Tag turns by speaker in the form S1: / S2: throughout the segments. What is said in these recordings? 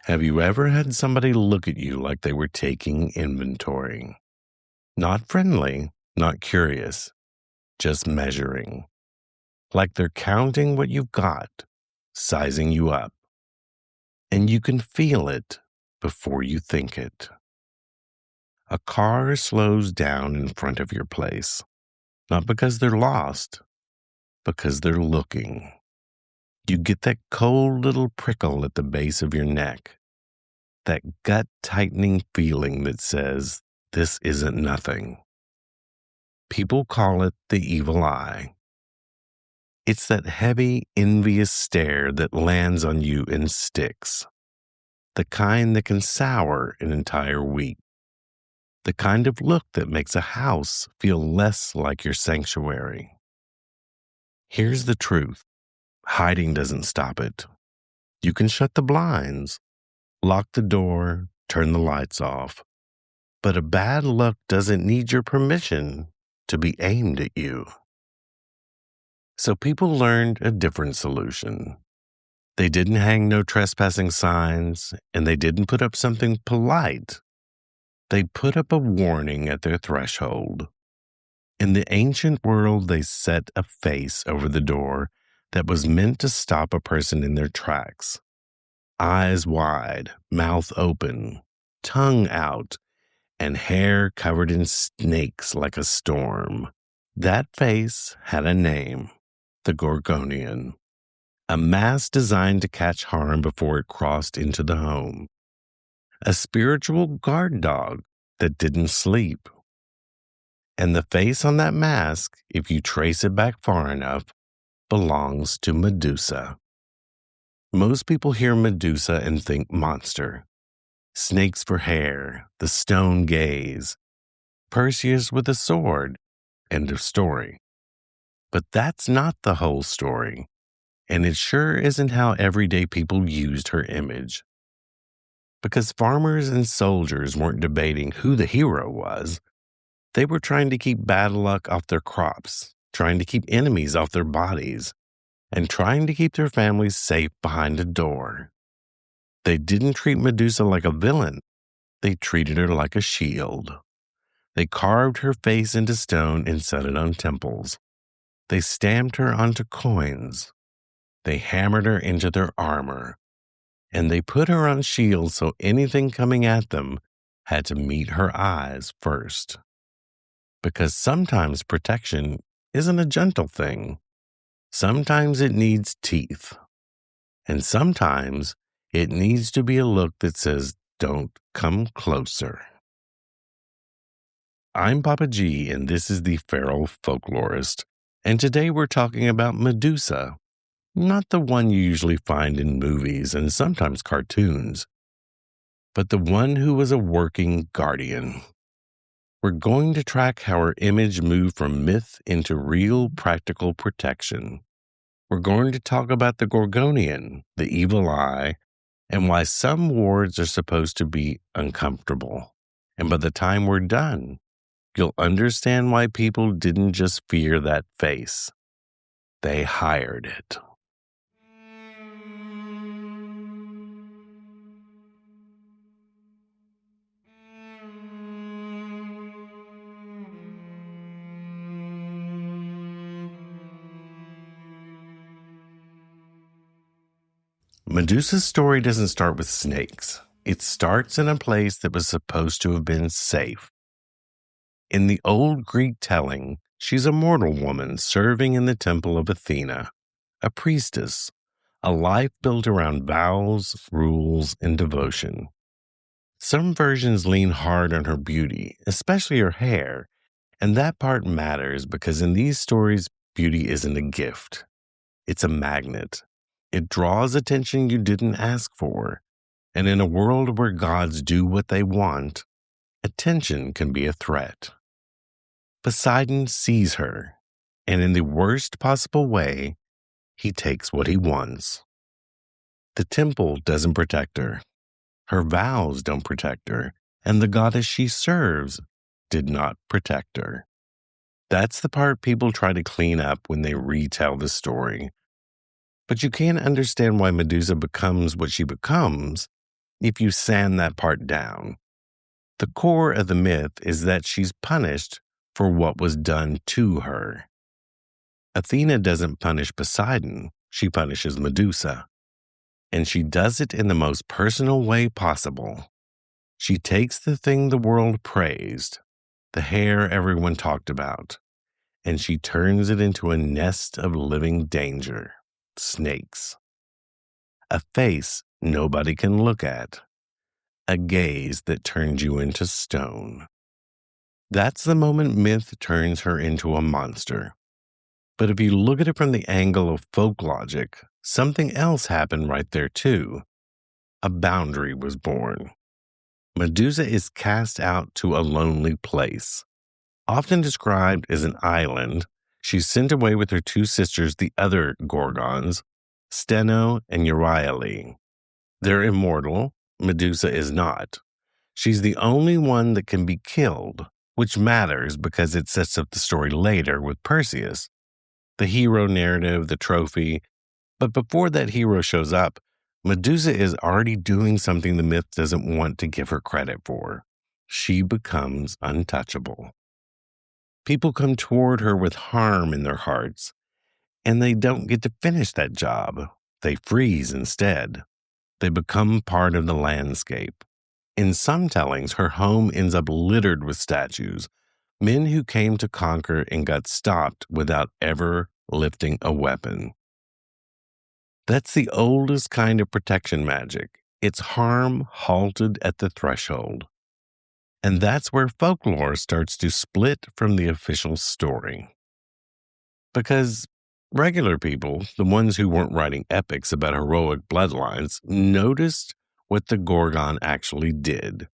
S1: Have you ever had somebody look at you like they were taking inventory? Not friendly, not curious, just measuring. Like they're counting what you've got, sizing you up. And you can feel it before you think it. A car slows down in front of your place, not because they're lost, because they're looking. You get that cold little prickle at the base of your neck. That gut-tightening feeling that says, this isn't nothing. People call it the evil eye. It's that heavy, envious stare that lands on you and sticks. The kind that can sour an entire week. The kind of look that makes a house feel less like your sanctuary. Here's the truth. Hiding doesn't stop it. You can shut the blinds, lock the door, turn the lights off. But a bad look doesn't need your permission to be aimed at you. So people learned a different solution. They didn't hang no trespassing signs, and they didn't put up something polite. They put up a warning at their threshold. In the ancient world, they set a face over the door that was meant to stop a person in their tracks. Eyes wide, mouth open, tongue out, and hair covered in snakes like a storm. That face had a name, the gorgoneion, a mask designed to catch harm before it crossed into the home, a spiritual guard dog that didn't sleep. And the face on that mask, if you trace it back far enough, belongs to Medusa. Most people hear Medusa and think monster. Snakes for hair, the stone gaze, Perseus with a sword, end of story. But that's not the whole story, and it sure isn't how everyday people used her image. Because farmers and soldiers weren't debating who the hero was. They were trying to keep bad luck off their crops, trying to keep enemies off their bodies, and trying to keep their families safe behind a door. They didn't treat Medusa like a villain. They treated her like a shield. They carved her face into stone and set it on temples. They stamped her onto coins. They hammered her into their armor. And they put her on shields so anything coming at them had to meet her eyes first. Because sometimes protection isn't a gentle thing. Sometimes it needs teeth. And sometimes it needs to be a look that says, don't come closer. I'm Papa G, and this is the Feral Folklorist. And today we're talking about Medusa. Not the one you usually find in movies and sometimes cartoons, but the one who was a working guardian. We're going to track how her image moved from myth into real practical protection. We're going to talk about the gorgoneion, the evil eye, and why some wards are supposed to be uncomfortable. And by the time we're done, you'll understand why people didn't just fear that face. They hired it. Medusa's story doesn't start with snakes. It starts in a place that was supposed to have been safe. In the old Greek telling, she's a mortal woman serving in the temple of Athena, a priestess, a life built around vows, rules, and devotion. Some versions lean hard on her beauty, especially her hair, and that part matters because in these stories, beauty isn't a gift. It's a magnet. It draws attention you didn't ask for, and in a world where gods do what they want, attention can be a threat. Poseidon sees her, and in the worst possible way, he takes what he wants. The temple doesn't protect her. Her vows don't protect her, and the goddess she serves did not protect her. That's the part people try to clean up when they retell the story. But you can't understand why Medusa becomes what she becomes if you sand that part down. The core of the myth is that she's punished for what was done to her. Athena doesn't punish Poseidon, she punishes Medusa. And she does it in the most personal way possible. She takes the thing the world praised, the hair everyone talked about, and she turns it into a nest of living danger, snakes. A face nobody can look at, a gaze that turns you into stone. That's the moment myth turns her into a monster. But if you look at it from the angle of folk logic, something else happened right there too. A boundary was born. Medusa is cast out to a lonely place. Often described as an island, she's sent away with her two sisters, the other Gorgons, Steno and Euryale. They're immortal. Medusa is not. She's the only one that can be killed, which matters because it sets up the story later with Perseus. The hero narrative, the trophy. But before that hero shows up, Medusa is already doing something the myth doesn't want to give her credit for. She becomes untouchable. People come toward her with harm in their hearts, and they don't get to finish that job. They freeze instead. They become part of the landscape. In some tellings, her home ends up littered with statues, men who came to conquer and got stopped without ever lifting a weapon. That's the oldest kind of protection magic. It's harm halted at the threshold. And that's where folklore starts to split from the official story. Because regular people, the ones who weren't writing epics about heroic bloodlines, noticed what the Gorgon actually did.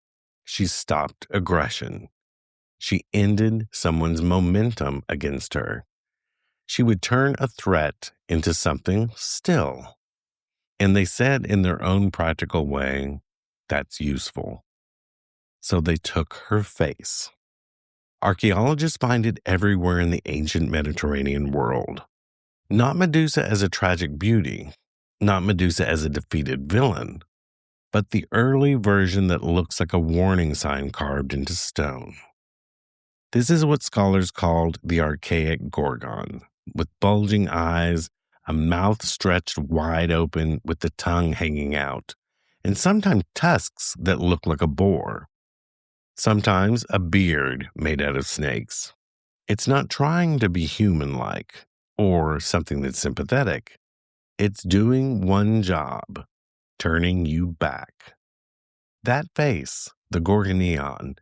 S1: She stopped aggression. She ended someone's momentum against her. She would turn a threat into something still. And they said in their own practical way, that's useful. So they took her face. Archaeologists find it everywhere in the ancient Mediterranean world. Not Medusa as a tragic beauty, not Medusa as a defeated villain, but the early version that looks like a warning sign carved into stone. This is what scholars called the archaic Gorgon, with bulging eyes, a mouth stretched wide open with the tongue hanging out, and sometimes tusks that look like a boar. Sometimes a beard made out of snakes. It's not trying to be human-like or something that's sympathetic. It's doing one job, turning you back. That face, the gorgoneion,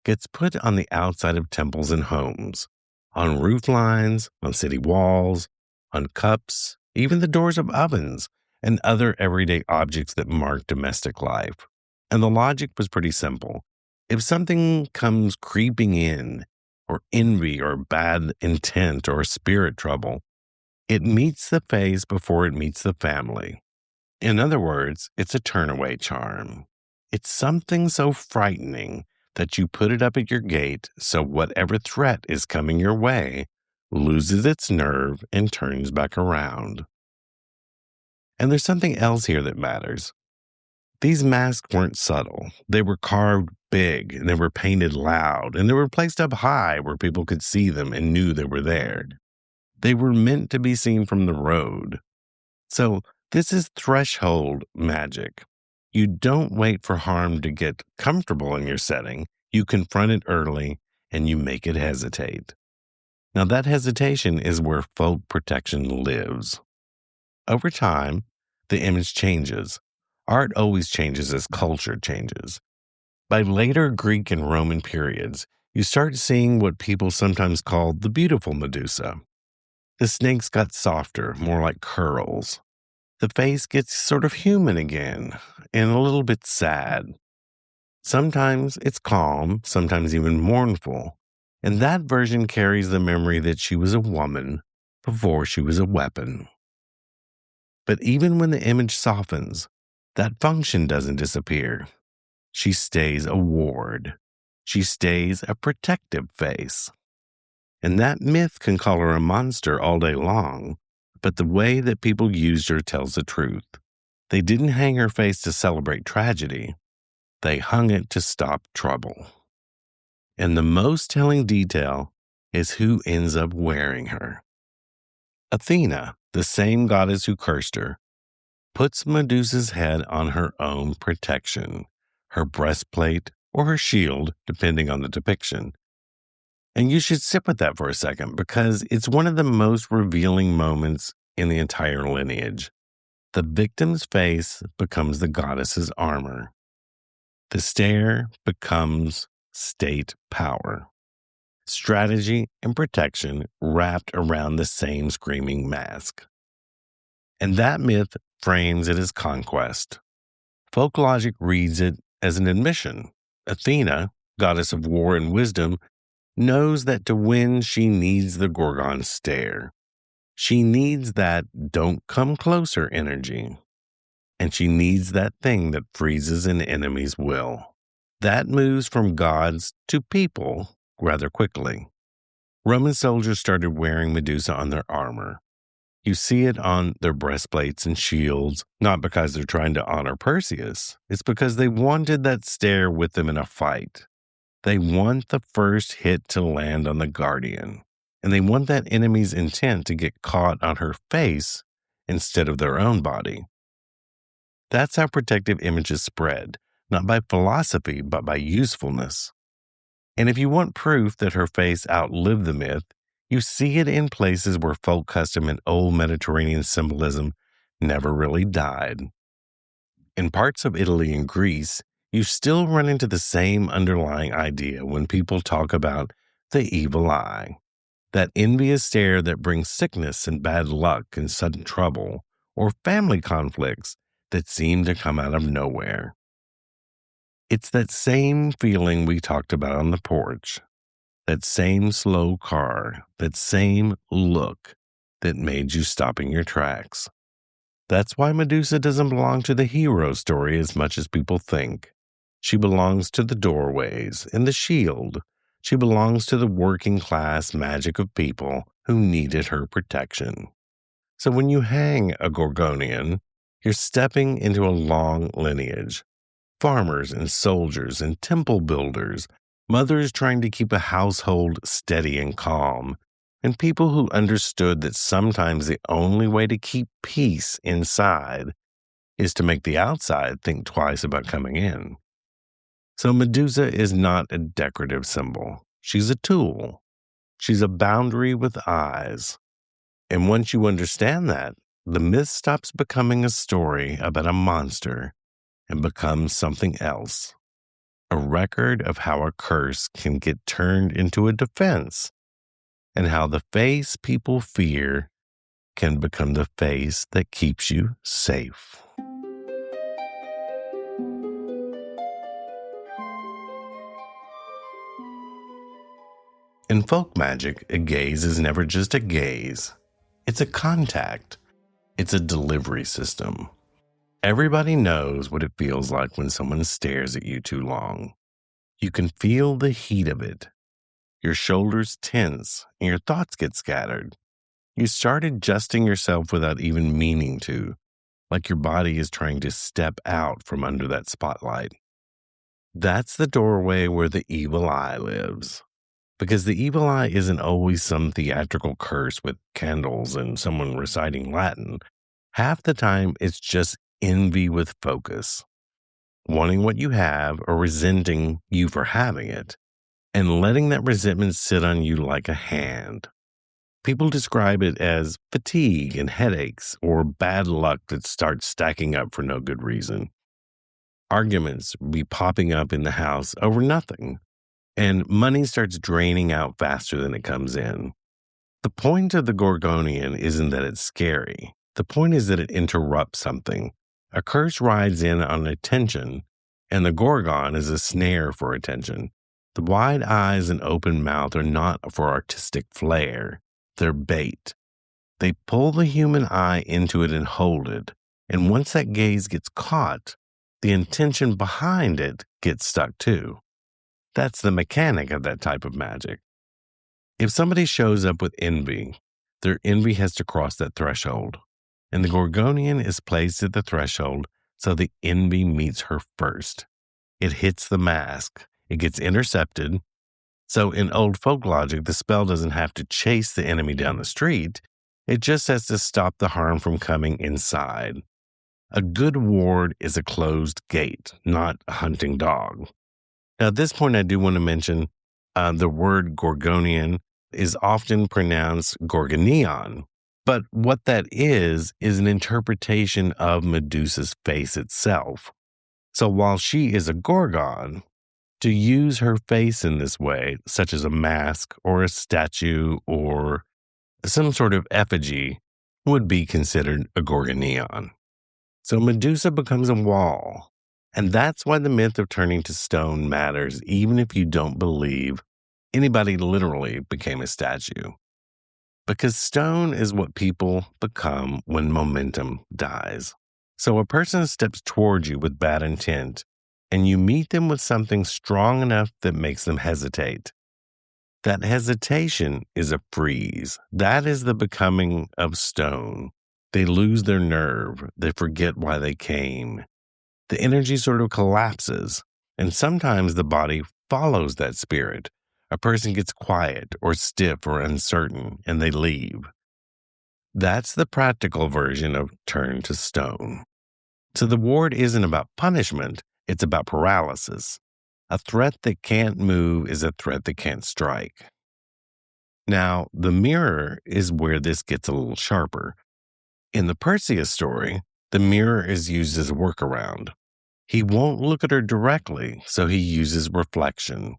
S1: gets put on the outside of temples and homes, on roof lines, on city walls, on cups, even the doors of ovens, and other everyday objects that mark domestic life. And the logic was pretty simple. If something comes creeping in, or envy, or bad intent, or spirit trouble, it meets the face before it meets the family. In other words, it's a turnaway charm. It's something so frightening that you put it up at your gate so whatever threat is coming your way loses its nerve and turns back around. And there's something else here that matters. These masks weren't subtle. They were carved big, and they were painted loud, and they were placed up high where people could see them and knew they were there. They were meant to be seen from the road. So this is threshold magic. You don't wait for harm to get comfortable in your setting. You confront it early, and you make it hesitate. Now, that hesitation is where folk protection lives. Over time, the image changes. Art always changes as culture changes. By later Greek and Roman periods, you start seeing what people sometimes called the beautiful Medusa. The snakes got softer, more like curls. The face gets sort of human again, and a little bit sad. Sometimes it's calm, sometimes even mournful, and that version carries the memory that she was a woman before she was a weapon. But even when the image softens, that function doesn't disappear. She stays a ward. She stays a protective face. And that myth can call her a monster all day long, but the way that people used her tells the truth. They didn't hang her face to celebrate tragedy. They hung it to stop trouble. And the most telling detail is who ends up wearing her. Athena, the same goddess who cursed her, puts Medusa's head on her own protection, her breastplate or her shield, depending on the depiction. And you should sit with that for a second because it's one of the most revealing moments in the entire lineage. The victim's face becomes the goddess's armor. The stare becomes state power. Strategy and protection wrapped around the same screaming mask. And that myth frames it as conquest. Folk logic reads it as an admission. Athena, goddess of war and wisdom, knows that to win she needs the Gorgon stare. She needs that don't come closer energy. And she needs that thing that freezes an enemy's will. That moves from gods to people rather quickly. Roman soldiers started wearing Medusa on their armor. You see it on their breastplates and shields, not because they're trying to honor Perseus. It's because they wanted that stare with them in a fight. They want the first hit to land on the guardian, and they want that enemy's intent to get caught on her face instead of their own body. That's how protective images spread, not by philosophy, but by usefulness. And if you want proof that her face outlived the myth, you see it in places where folk custom and old Mediterranean symbolism never really died. In parts of Italy and Greece, you still run into the same underlying idea when people talk about the evil eye, that envious stare that brings sickness and bad luck and sudden trouble, or family conflicts that seem to come out of nowhere. It's that same feeling we talked about on the porch, that same slow car, that same look that made you stop in your tracks. That's why Medusa doesn't belong to the hero story as much as people think. She belongs to the doorways and the shield. She belongs to the working class magic of people who needed her protection. So when you hang a gorgoneion, you're stepping into a long lineage. Farmers and soldiers and temple builders, mothers trying to keep a household steady and calm, and people who understood that sometimes the only way to keep peace inside is to make the outside think twice about coming in. So Medusa is not a decorative symbol. She's a tool. She's a boundary with eyes. And once you understand that, the myth stops becoming a story about a monster and becomes something else. A record of how a curse can get turned into a defense, and how the face people fear can become the face that keeps you safe. In folk magic, a gaze is never just a gaze. It's a contact. It's a delivery system. Everybody knows what it feels like when someone stares at you too long. You can feel the heat of it. Your shoulders tense and your thoughts get scattered. You start adjusting yourself without even meaning to, like your body is trying to step out from under that spotlight. That's the doorway where the evil eye lives. Because the evil eye isn't always some theatrical curse with candles and someone reciting Latin. Half the time, it's just envy with focus, wanting what you have or resenting you for having it, and letting that resentment sit on you like a hand. People describe it as fatigue and headaches or bad luck that starts stacking up for no good reason. Arguments be popping up in the house over nothing, and money starts draining out faster than it comes in. The point of the gorgoneion isn't that it's scary. The point is that it interrupts something. A curse rides in on attention, and the gorgon is a snare for attention. The wide eyes and open mouth are not for artistic flair. They're bait. They pull the human eye into it and hold it, and once that gaze gets caught, the intention behind it gets stuck too. That's the mechanic of that type of magic. If somebody shows up with envy, their envy has to cross that threshold. and the gorgoneion is placed at the threshold so the envy meets her first. It hits the mask. It gets intercepted. So in old folk logic, the spell doesn't have to chase the enemy down the street. It just has to stop the harm from coming inside. A good ward is a closed gate, not a hunting dog. Now, at this point, I do want to mention the word gorgoneion is often pronounced gorgoneion. But what that is an interpretation of Medusa's face itself. So while she is a gorgon, to use her face in this way, such as a mask or a statue or some sort of effigy, would be considered a gorgoneion. So Medusa becomes a wall. And that's why the myth of turning to stone matters, even if you don't believe anybody literally became a statue. Because stone is what people become when momentum dies. So a person steps towards you with bad intent, and you meet them with something strong enough that makes them hesitate. That hesitation is a freeze. That is the becoming of stone. They lose their nerve. They forget why they came. The energy sort of collapses, and sometimes the body follows that spirit. A person gets quiet or stiff or uncertain, and they leave. That's the practical version of turn to stone. So the ward isn't about punishment, it's about paralysis. A threat that can't move is a threat that can't strike. Now, the mirror is where this gets a little sharper. In the Perseus story, the mirror is used as a workaround. He won't look at her directly, so he uses reflection.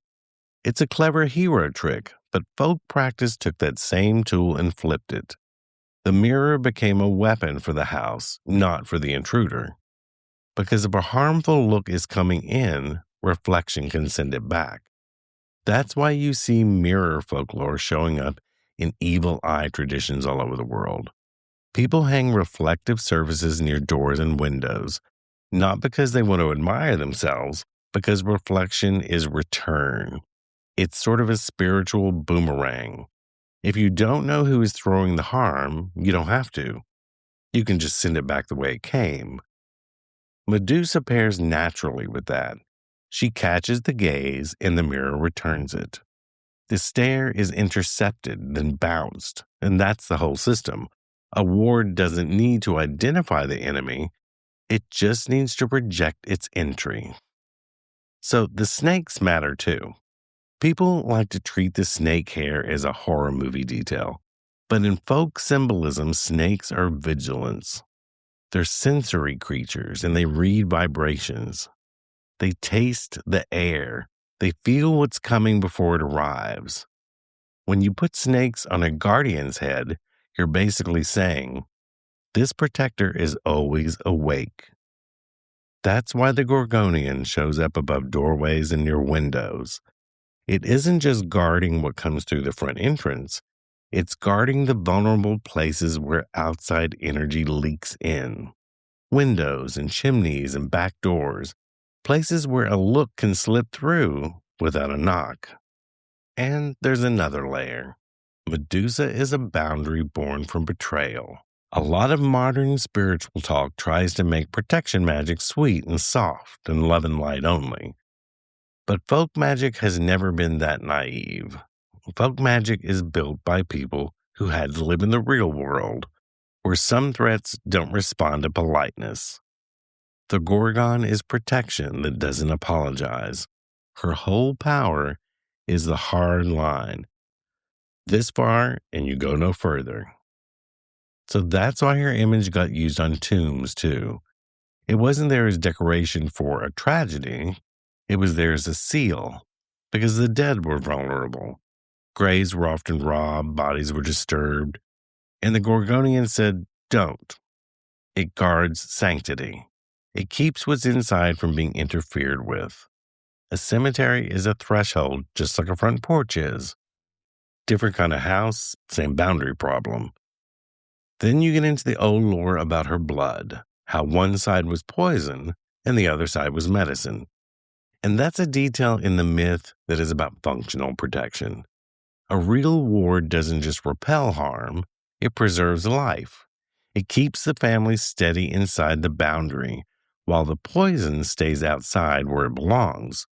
S1: It's a clever hero trick, but folk practice took that same tool and flipped it. The mirror became a weapon for the house, not for the intruder. Because if a harmful look is coming in, reflection can send it back. That's why you see mirror folklore showing up in evil eye traditions all over the world. People hang reflective surfaces near doors and windows, not because they want to admire themselves, because reflection is return. It's sort of a spiritual boomerang. If you don't know who is throwing the harm, you don't have to. You can just send it back the way it came. Medusa pairs naturally with that. She catches the gaze and the mirror returns it. The stare is intercepted, then bounced, and that's the whole system. A ward doesn't need to identify the enemy. It just needs to reject its entry. So the snakes matter too. People like to treat the snake hair as a horror movie detail. But in folk symbolism, snakes are vigilance. They're sensory creatures and they read vibrations. They taste the air. They feel what's coming before it arrives. When you put snakes on a guardian's head, you're basically saying, this protector is always awake. That's why the gorgoneion shows up above doorways and near windows. It isn't just guarding what comes through the front entrance. It's guarding the vulnerable places where outside energy leaks in. Windows and chimneys and back doors. Places where a look can slip through without a knock. And there's another layer. Medusa is a boundary born from betrayal. A lot of modern spiritual talk tries to make protection magic sweet and soft and love and light only. But folk magic has never been that naive. Folk magic is built by people who had to live in the real world, where some threats don't respond to politeness. The Gorgon is protection that doesn't apologize. Her whole power is the hard line. This far, and you go no further. So that's why her image got used on tombs, too. It wasn't there as decoration for a tragedy. It was there as a seal, because the dead were vulnerable. Graves were often robbed, bodies were disturbed, and the gorgoneion said, don't. It guards sanctity. It keeps what's inside from being interfered with. A cemetery is a threshold, just like a front porch is. Different kind of house, same boundary problem. Then you get into the old lore about her blood, how one side was poison and the other side was medicine. And that's a detail in the myth that is about functional protection. A real ward doesn't just repel harm, it preserves life. It keeps the family steady inside the boundary, while the poison stays outside where it belongs.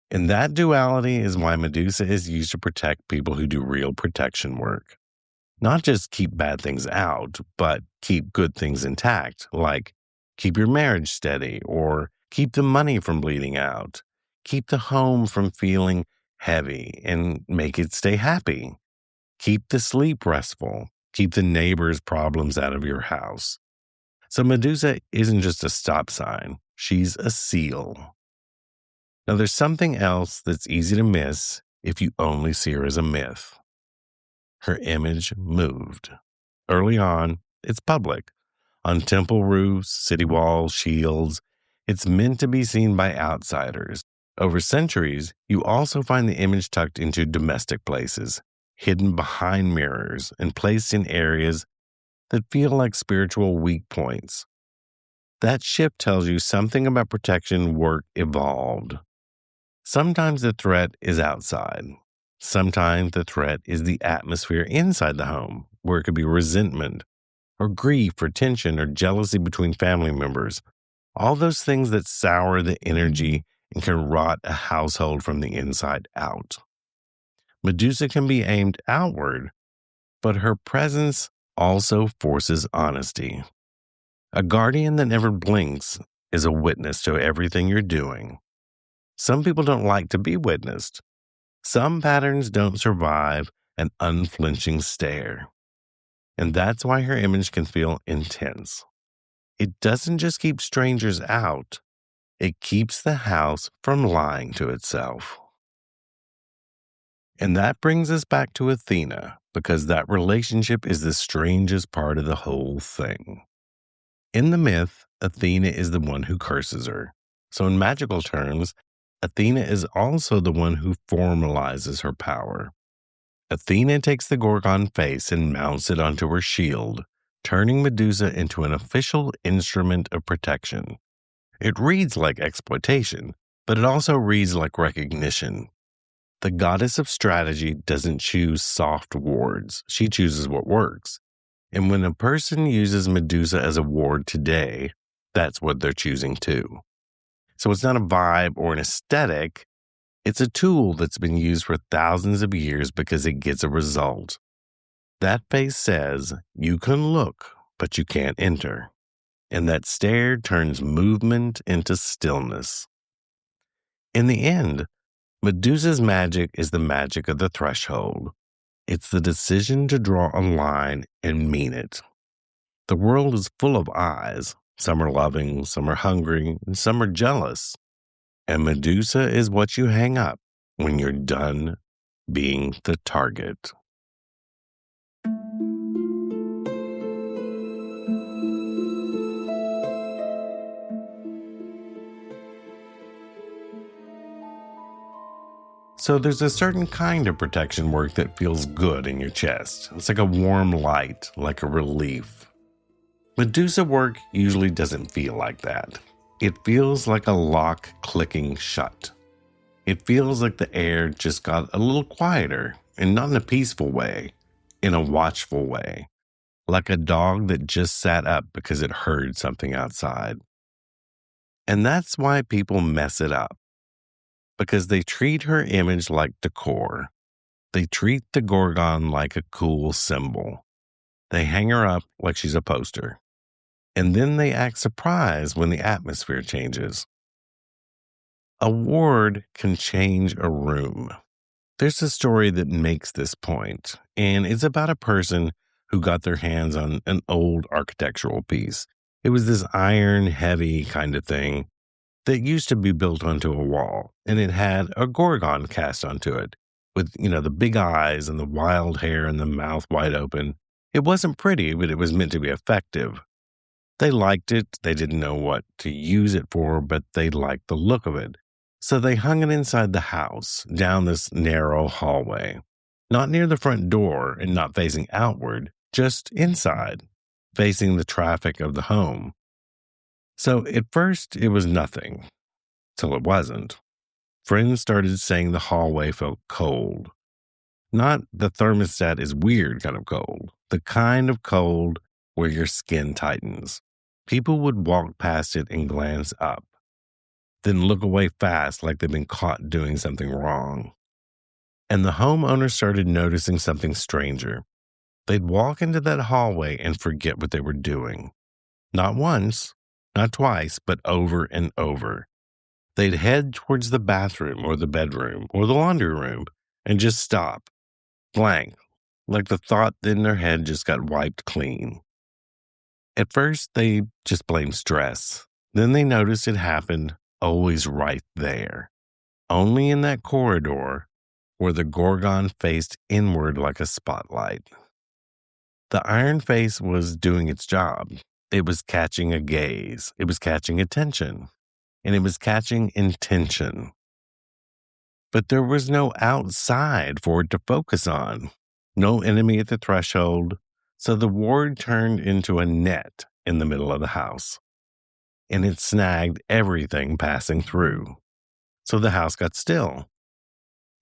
S1: And that duality is why Medusa is used to protect people who do real protection work. Not just keep bad things out, but keep good things intact, like keep your marriage steady or keep the money from bleeding out, keep the home from feeling heavy and make it stay happy, keep the sleep restful, keep the neighbors' problems out of your house. So Medusa isn't just a stop sign, she's a seal. Now, there's something else that's easy to miss if you only see her as a myth. Her image moved. Early on, it's public. On temple roofs, city walls, shields. It's meant to be seen by outsiders. Over centuries, you also find the image tucked into domestic places, hidden behind mirrors, and placed in areas that feel like spiritual weak points. That shift tells you something about protection work evolved. Sometimes the threat is outside. Sometimes the threat is the atmosphere inside the home, where it could be resentment or grief or tension or jealousy between family members. All those things that sour the energy and can rot a household from the inside out. Medusa can be aimed outward, but her presence also forces honesty. A guardian that never blinks is a witness to everything you're doing. Some people don't like to be witnessed. Some patterns don't survive an unflinching stare. And that's why her image can feel intense. It doesn't just keep strangers out, it keeps the house from lying to itself. And that brings us back to Athena, because that relationship is the strangest part of the whole thing. In the myth, Athena is the one who curses her. So in magical terms, Athena is also the one who formalizes her power. Athena takes the Gorgon face and mounts it onto her shield, turning Medusa into an official instrument of protection. It reads like exploitation, but it also reads like recognition. The goddess of strategy doesn't choose soft wards, she chooses what works. And when a person uses Medusa as a ward today, that's what they're choosing too. So it's not a vibe or an aesthetic. It's a tool that's been used for thousands of years because it gets a result. That face says, you can look, but you can't enter. And that stare turns movement into stillness. In the end, Medusa's magic is the magic of the threshold. It's the decision to draw a line and mean it. The world is full of eyes. Some are loving, some are hungry, and some are jealous. And Medusa is what you hang up when you're done being the target. So there's a certain kind of protection work that feels good in your chest. It's like a warm light, like a relief. Medusa work usually doesn't feel like that. It feels like a lock clicking shut. It feels like the air just got a little quieter, and not in a peaceful way, in a watchful way, like a dog that just sat up because it heard something outside. And that's why people mess it up, because they treat her image like decor. They treat the Gorgon like a cool symbol. They hang her up like she's a poster. And then they act surprised when the atmosphere changes. A ward can change a room. There's a story that makes this point, and it's about a person who got their hands on an old architectural piece. It was this iron heavy kind of thing that used to be built onto a wall, and it had a Gorgon cast onto it with, the big eyes and the wild hair and the mouth wide open. It wasn't pretty, but it was meant to be effective. They liked it. They didn't know what to use it for, but they liked the look of it. So they hung it inside the house, down this narrow hallway, not near the front door and not facing outward, just inside, facing the traffic of the home. So at first it was nothing, till it wasn't. Friends started saying the hallway felt cold. Not the thermostat is weird kind of cold, the kind of cold where your skin tightens. People would walk past it and glance up, then look away fast like they've been caught doing something wrong. And the homeowner started noticing something stranger. They'd walk into that hallway and forget what they were doing. Not once, not twice, but over and over. They'd head towards the bathroom or the bedroom or the laundry room and just stop, blank, like the thought in their head just got wiped clean. At first, they just blamed stress. Then they noticed it happened always right there, only in that corridor where the gorgon faced inward like a spotlight. The iron face was doing its job. It was catching a gaze. It was catching attention. And it was catching intention. But there was no outside for it to focus on. No enemy at the threshold. So the ward turned into a net in the middle of the house. And it snagged everything passing through. So the house got still.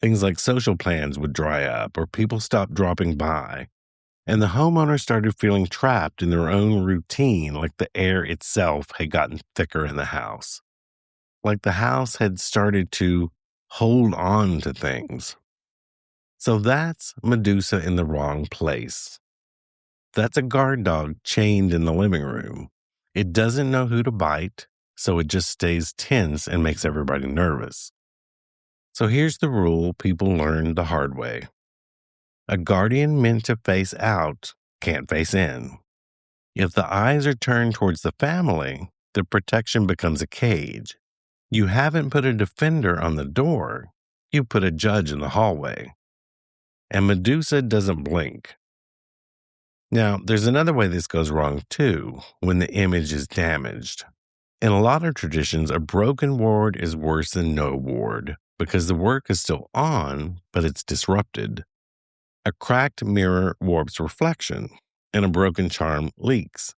S1: Things like social plans would dry up or people stopped dropping by. And the homeowner started feeling trapped in their own routine, like the air itself had gotten thicker in the house. Like the house had started to hold on to things. So that's Medusa in the wrong place. That's a guard dog chained in the living room. It doesn't know who to bite, so it just stays tense and makes everybody nervous. So here's the rule people learned the hard way. A guardian meant to face out can't face in. If the eyes are turned towards the family, the protection becomes a cage. You haven't put a defender on the door, you put a judge in the hallway. And Medusa doesn't blink. Now, there's another way this goes wrong too, when the image is damaged. In a lot of traditions, a broken ward is worse than no ward because the work is still on, but it's disrupted. A cracked mirror warps reflection, and a broken charm leaks.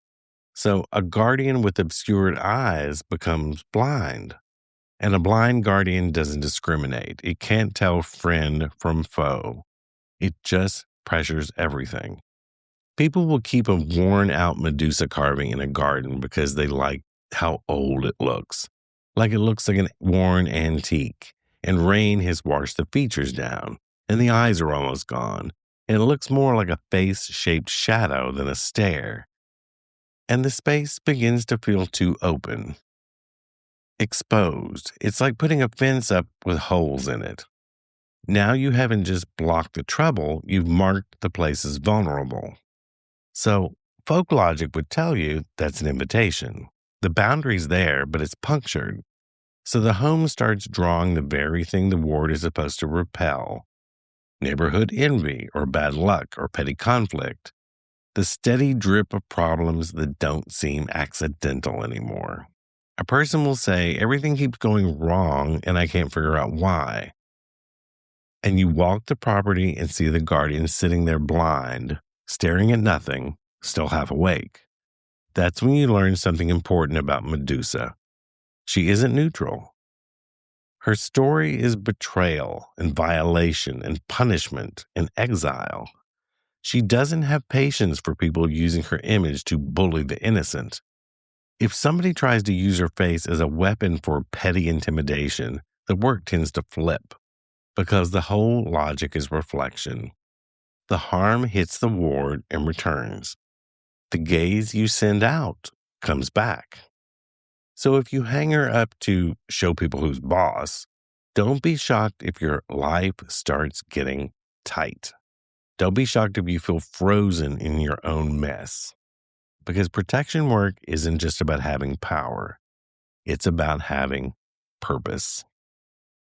S1: So a guardian with obscured eyes becomes blind. And a blind guardian doesn't discriminate. It can't tell friend from foe. It just pressures everything. People will keep a worn-out Medusa carving in a garden because they like how old it looks. Like it looks like an worn antique. And rain has washed the features down. And the eyes are almost gone. And it looks more like a face-shaped shadow than a stare. And the space begins to feel too open. Exposed. It's like putting a fence up with holes in it. Now you haven't just blocked the trouble, you've marked the place as vulnerable. So folk logic would tell you that's an invitation. The boundary's there, but it's punctured. So the home starts drawing the very thing the ward is supposed to repel. Neighborhood envy or bad luck or petty conflict. The steady drip of problems that don't seem accidental anymore. A person will say, everything keeps going wrong and I can't figure out why. And you walk the property and see the guardian sitting there blind, staring at nothing, still half awake. That's when you learn something important about Medusa. She isn't neutral. Her story is betrayal and violation and punishment and exile. She doesn't have patience for people using her image to bully the innocent. If somebody tries to use her face as a weapon for petty intimidation, the work tends to flip because the whole logic is reflection. The harm hits the ward and returns. The gaze you send out comes back. So if you hang her up to show people who's boss, don't be shocked if your life starts getting tight. Don't be shocked if you feel frozen in your own mess. Because protection work isn't just about having power. It's about having purpose.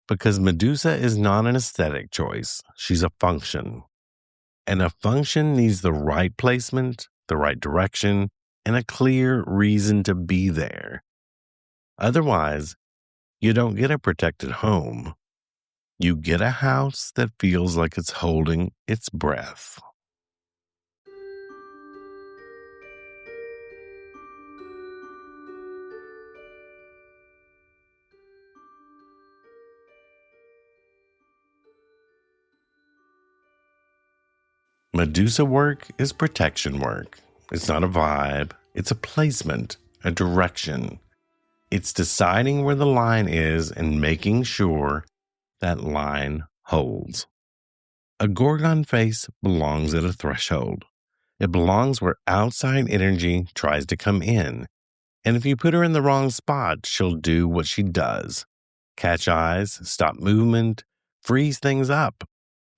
S1: Because Medusa is not an aesthetic choice. She's a function. And a function needs the right placement, the right direction, and a clear reason to be there. Otherwise, you don't get a protected home. You get a house that feels like it's holding its breath. Medusa work is protection work. It's not a vibe. It's a placement, a direction. It's deciding where the line is and making sure that line holds. A gorgon face belongs at a threshold. It belongs where outside energy tries to come in. And if you put her in the wrong spot, she'll do what she does: catch eyes, stop movement, freeze things up.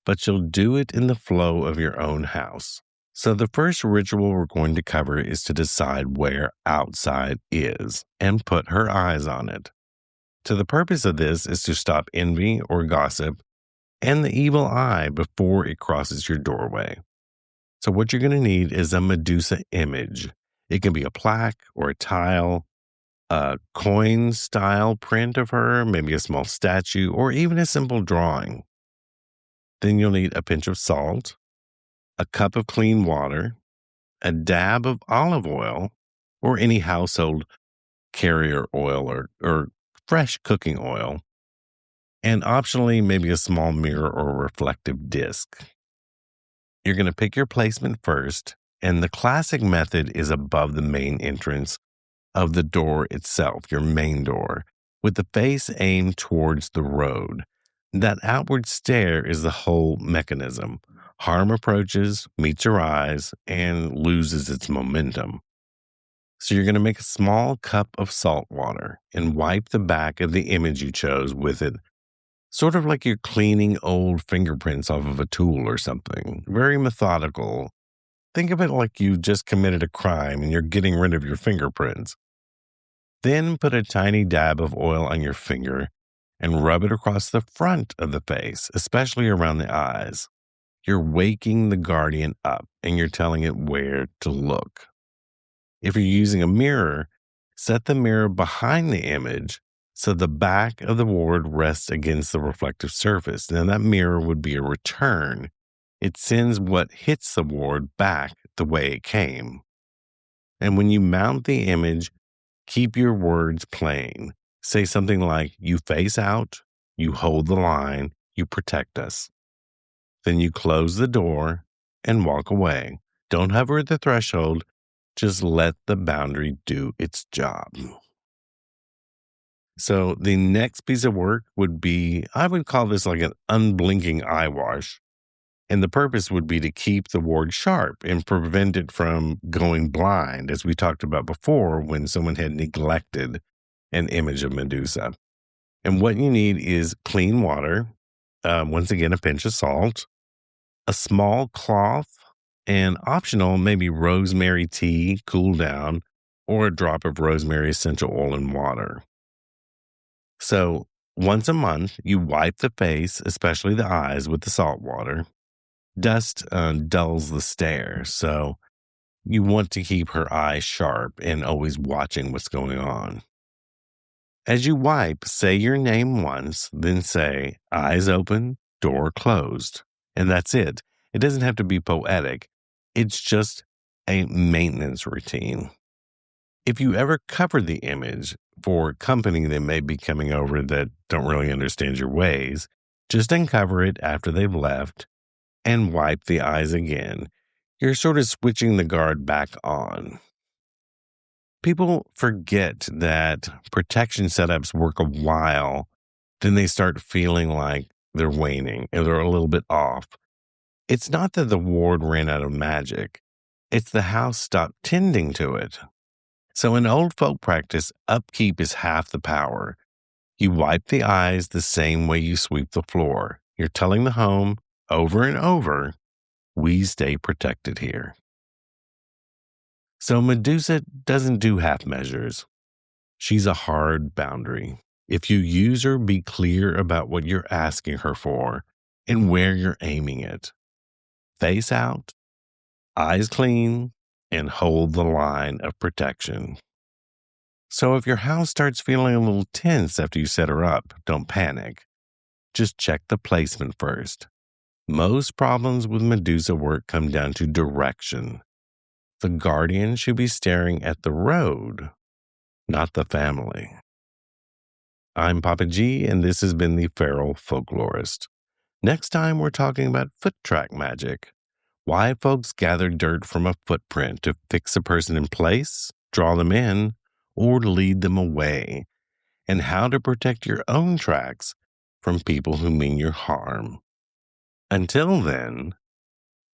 S1: But she'll do it in the flow of your own house. So the first ritual we're going to cover is to decide where outside is and put her eyes on it. So the purpose of this is to stop envy or gossip and the evil eye before it crosses your doorway. So what you're going to need is a Medusa image. It can be a plaque or a tile, a coin style print of her, maybe a small statue, or even a simple drawing. Then you'll need a pinch of salt, a cup of clean water, a dab of olive oil, or any household carrier oil or fresh cooking oil, and optionally, maybe a small mirror or reflective disc. You're going to pick your placement first, and the classic method is above the main entrance of the door itself, your main door, with the face aimed towards the road. That outward stare is the whole mechanism. Harm approaches, meets your eyes, and loses its momentum. So you're going to make a small cup of salt water and wipe the back of the image you chose with it, sort of like you're cleaning old fingerprints off of a tool or something. Very methodical. Think of it like you just committed a crime and you're getting rid of your fingerprints. Then put a tiny dab of oil on your finger and rub it across the front of the face, especially around the eyes. You're waking the guardian up and you're telling it where to look. If you're using a mirror, set the mirror behind the image so the back of the ward rests against the reflective surface. Now, that mirror would be a return. It sends what hits the ward back the way it came. And when you mount the image, keep your words plain. Say something like, "You face out, you hold the line, you protect us." Then you close the door and walk away. Don't hover at the threshold. Just let the boundary do its job. So the next piece of work would be, I would call this like an unblinking eye wash. And the purpose would be to keep the ward sharp and prevent it from going blind, as we talked about before when someone had neglected an image of Medusa. And what you need is clean water, once again, a pinch of salt, a small cloth, and optional, maybe rosemary tea, cool down, or a drop of rosemary essential oil in water. So once a month, you wipe the face, especially the eyes, with the salt water. Dust dulls the stare, so you want to keep her eyes sharp and always watching what's going on. As you wipe, say your name once, then say, "Eyes open, door closed." And that's it. It doesn't have to be poetic. It's just a maintenance routine. If you ever cover the image for company that may be coming over that don't really understand your ways, just uncover it after they've left and wipe the eyes again. You're sort of switching the guard back on. People forget that protection setups work a while, then they start feeling like they're waning and they're a little bit off. It's not that the ward ran out of magic. It's the house stopped tending to it. So in old folk practice, upkeep is half the power. You wipe the eyes the same way you sweep the floor. You're telling the home over and over, we stay protected here. So Medusa doesn't do half measures. She's a hard boundary. If you use her, be clear about what you're asking her for and where you're aiming it. Face out, eyes clean, and hold the line of protection. So if your house starts feeling a little tense after you set her up, don't panic. Just check the placement first. Most problems with Medusa work come down to direction. The guardian should be staring at the road, not the family. I'm Papa G, and this has been the Feral Folklorist. Next time, we're talking about foot track magic. why folks gather dirt from a footprint to fix a person in place, draw them in, or lead them away, and how to protect your own tracks from people who mean you harm. Until then,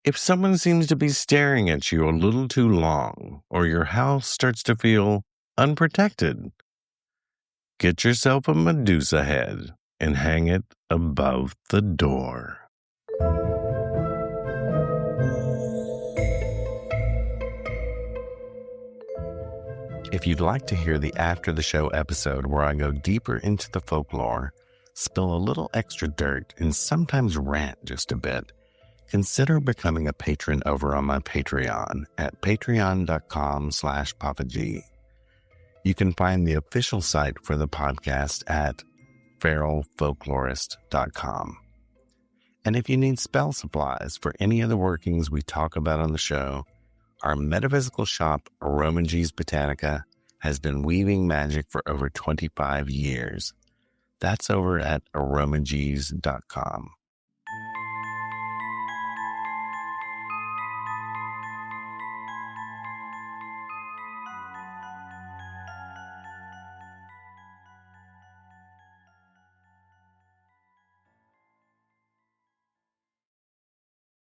S1: if someone seems to be staring at you a little too long, or your house starts to feel unprotected, get yourself a Medusa head and hang it above the door. If you'd like to hear the After the Show episode where I go deeper into the folklore, spill a little extra dirt, and sometimes rant just a bit, consider becoming a patron over on my Patreon at patreon.com/PapaG. You can find the official site for the podcast at feralfolklorist.com. And if you need spell supplies for any of the workings we talk about on the show, our metaphysical shop, Romangees Botanica, has been weaving magic for over 25 years. That's over at romangees.com.